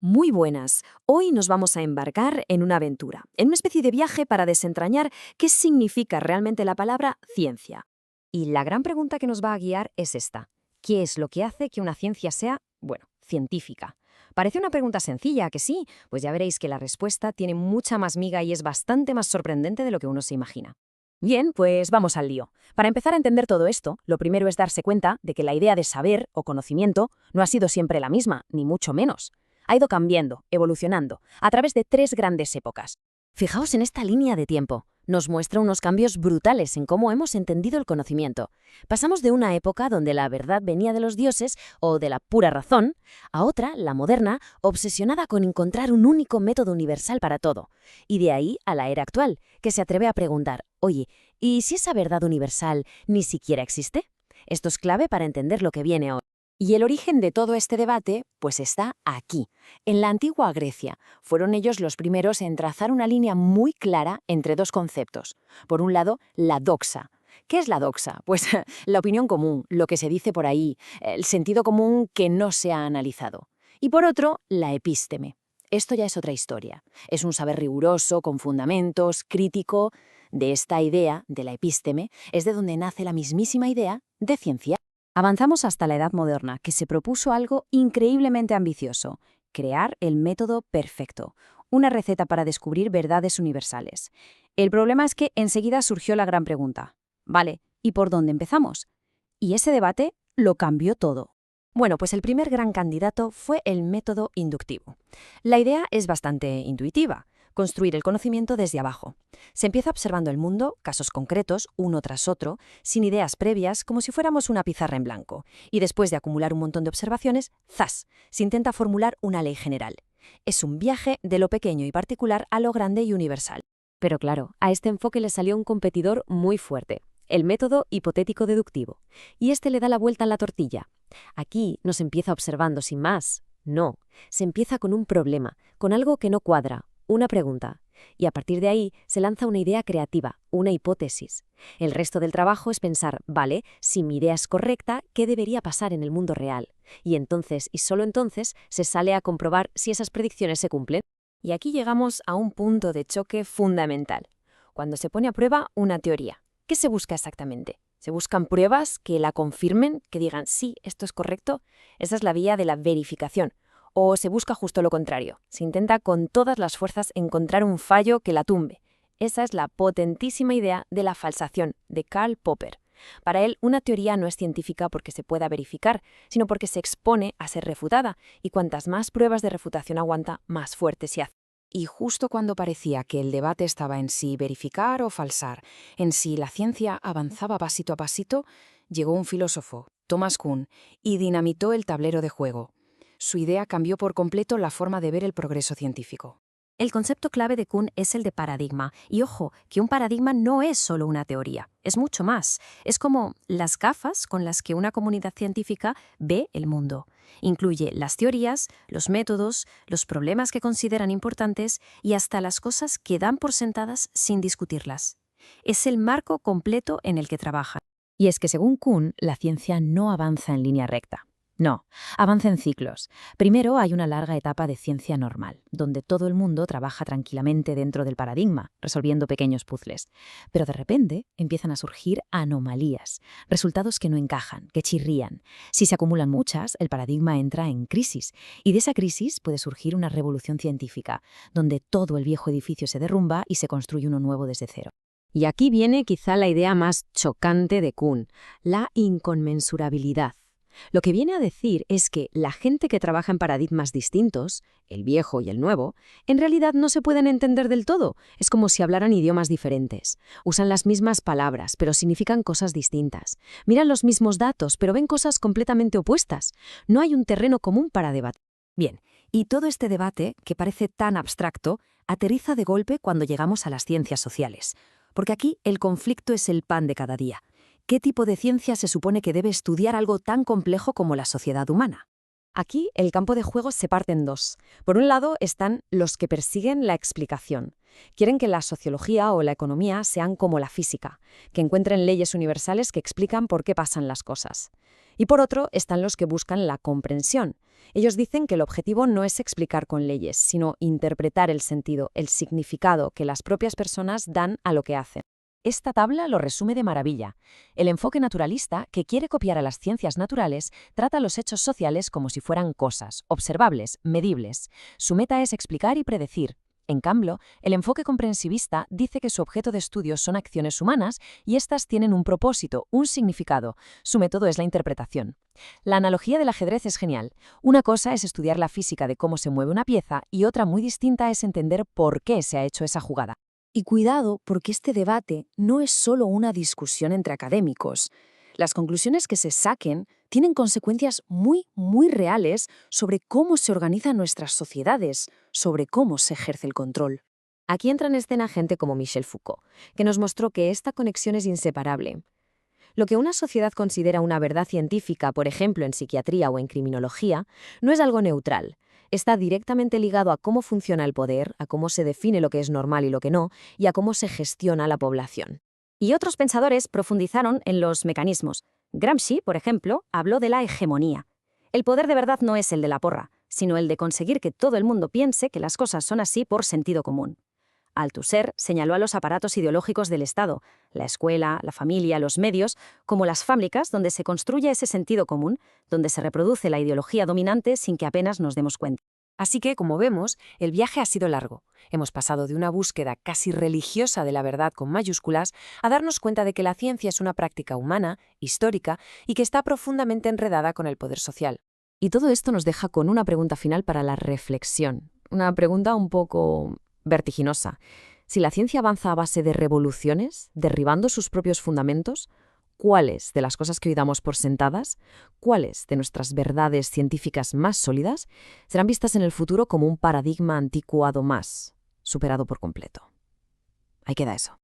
Muy buenas. Hoy nos vamos a embarcar en una aventura, en una especie de viaje para desentrañar qué significa realmente la palabra ciencia. Y la gran pregunta que nos va a guiar es esta. ¿Qué es lo que hace que una ciencia sea, bueno, científica? Parece una pregunta sencilla, ¿a que sí? Pues ya veréis que la respuesta tiene mucha más miga y es bastante más sorprendente de lo que uno se imagina. Bien, pues vamos al lío. Para empezar a entender todo esto, lo primero es darse cuenta de que la idea de saber o conocimiento no ha sido siempre la misma, ni mucho menos. Ha ido cambiando, evolucionando, a través de tres grandes épocas. Fijaos en esta línea de tiempo. Nos muestra unos cambios brutales en cómo hemos entendido el conocimiento. Pasamos de una época donde la verdad venía de los dioses o de la pura razón, a otra, la moderna, obsesionada con encontrar un único método universal para todo. Y de ahí a la era actual, que se atreve a preguntar, oye, ¿y si esa verdad universal ni siquiera existe? Esto es clave para entender lo que viene hoy. Y el origen de todo este debate, pues está aquí, en la antigua Grecia. Fueron ellos los primeros en trazar una línea muy clara entre dos conceptos. Por un lado, la doxa. ¿Qué es la doxa? Pues la opinión común, lo que se dice por ahí, el sentido común que no se ha analizado. Y por otro, la epísteme. Esto ya es otra historia. Es un saber riguroso, con fundamentos, crítico. De esta idea, de la epísteme, es de donde nace la mismísima idea de ciencia. Avanzamos hasta la Edad Moderna, que se propuso algo increíblemente ambicioso: crear el método perfecto, una receta para descubrir verdades universales. El problema es que enseguida surgió la gran pregunta. Vale, ¿y por dónde empezamos? Y ese debate lo cambió todo. Bueno, pues el primer gran candidato fue el método inductivo. La idea es bastante intuitiva: construir el conocimiento desde abajo. Se empieza observando el mundo, casos concretos, uno tras otro, sin ideas previas, como si fuéramos una pizarra en blanco. Y después de acumular un montón de observaciones, ¡zas!, se intenta formular una ley general. Es un viaje de lo pequeño y particular a lo grande y universal. Pero claro, a este enfoque le salió un competidor muy fuerte: el método hipotético deductivo. Y este le da la vuelta a la tortilla. Aquí no se empieza observando sin más. No, se empieza con un problema, con algo que no cuadra, una pregunta. Y a partir de ahí se lanza una idea creativa, una hipótesis. El resto del trabajo es pensar, vale, si mi idea es correcta, ¿qué debería pasar en el mundo real? Y entonces, y solo entonces, se sale a comprobar si esas predicciones se cumplen. Y aquí llegamos a un punto de choque fundamental, cuando se pone a prueba una teoría. ¿Qué se busca exactamente? ¿Se buscan pruebas que la confirmen, que digan sí, esto es correcto? Esa es la vía de la verificación. ¿O se busca justo lo contrario? Se intenta con todas las fuerzas encontrar un fallo que la tumbe. Esa es la potentísima idea de la falsación de Karl Popper. Para él, una teoría no es científica porque se pueda verificar, sino porque se expone a ser refutada, y cuantas más pruebas de refutación aguanta, más fuerte se hace. Y justo cuando parecía que el debate estaba en si verificar o falsar, en si la ciencia avanzaba pasito a pasito, llegó un filósofo, Thomas Kuhn, y dinamitó el tablero de juego. Su idea cambió por completo la forma de ver el progreso científico. El concepto clave de Kuhn es el de paradigma. Y ojo, que un paradigma no es solo una teoría, es mucho más. Es como las gafas con las que una comunidad científica ve el mundo. Incluye las teorías, los métodos, los problemas que consideran importantes y hasta las cosas que dan por sentadas sin discutirlas. Es el marco completo en el que trabajan. Y es que según Kuhn, la ciencia no avanza en línea recta. No, avanza en ciclos. Primero hay una larga etapa de ciencia normal, donde todo el mundo trabaja tranquilamente dentro del paradigma, resolviendo pequeños puzzles. Pero de repente empiezan a surgir anomalías, resultados que no encajan, que chirrían. Si se acumulan muchas, el paradigma entra en crisis, y de esa crisis puede surgir una revolución científica, donde todo el viejo edificio se derrumba y se construye uno nuevo desde cero. Y aquí viene quizá la idea más chocante de Kuhn: la inconmensurabilidad. Lo que viene a decir es que la gente que trabaja en paradigmas distintos, el viejo y el nuevo, en realidad no se pueden entender del todo. Es como si hablaran idiomas diferentes. Usan las mismas palabras, pero significan cosas distintas. Miran los mismos datos, pero ven cosas completamente opuestas. No hay un terreno común para debatir. Bien, y todo este debate, que parece tan abstracto, aterriza de golpe cuando llegamos a las ciencias sociales. Porque aquí el conflicto es el pan de cada día. ¿Qué tipo de ciencia se supone que debe estudiar algo tan complejo como la sociedad humana? Aquí el campo de juego se parte en dos. Por un lado están los que persiguen la explicación. Quieren que la sociología o la economía sean como la física, que encuentren leyes universales que explican por qué pasan las cosas. Y por otro están los que buscan la comprensión. Ellos dicen que el objetivo no es explicar con leyes, sino interpretar el sentido, el significado que las propias personas dan a lo que hacen. Esta tabla lo resume de maravilla. El enfoque naturalista, que quiere copiar a las ciencias naturales, trata los hechos sociales como si fueran cosas, observables, medibles. Su meta es explicar y predecir. En cambio, el enfoque comprensivista dice que su objeto de estudio son acciones humanas y éstas tienen un propósito, un significado. Su método es la interpretación. La analogía del ajedrez es genial. Una cosa es estudiar la física de cómo se mueve una pieza y otra muy distinta es entender por qué se ha hecho esa jugada. Y cuidado, porque este debate no es solo una discusión entre académicos. Las conclusiones que se saquen tienen consecuencias muy reales sobre cómo se organizan nuestras sociedades, sobre cómo se ejerce el control. Aquí entra en escena gente como Michel Foucault, que nos mostró que esta conexión es inseparable. Lo que una sociedad considera una verdad científica, por ejemplo en psiquiatría o en criminología, no es algo neutral. Está directamente ligado a cómo funciona el poder, a cómo se define lo que es normal y lo que no, y a cómo se gestiona la población. Y otros pensadores profundizaron en los mecanismos. Gramsci, por ejemplo, habló de la hegemonía. El poder de verdad no es el de la porra, sino el de conseguir que todo el mundo piense que las cosas son así por sentido común. Althusser señaló a los aparatos ideológicos del Estado, la escuela, la familia, los medios, como las fábricas donde se construye ese sentido común, donde se reproduce la ideología dominante sin que apenas nos demos cuenta. Así que, como vemos, el viaje ha sido largo. Hemos pasado de una búsqueda casi religiosa de la verdad con mayúsculas a darnos cuenta de que la ciencia es una práctica humana, histórica y que está profundamente enredada con el poder social. Y todo esto nos deja con una pregunta final para la reflexión. Una pregunta un poco vertiginosa. Si la ciencia avanza a base de revoluciones, derribando sus propios fundamentos, ¿cuáles de las cosas que hoy damos por sentadas, cuáles de nuestras verdades científicas más sólidas, serán vistas en el futuro como un paradigma anticuado más, superado por completo? Ahí queda eso.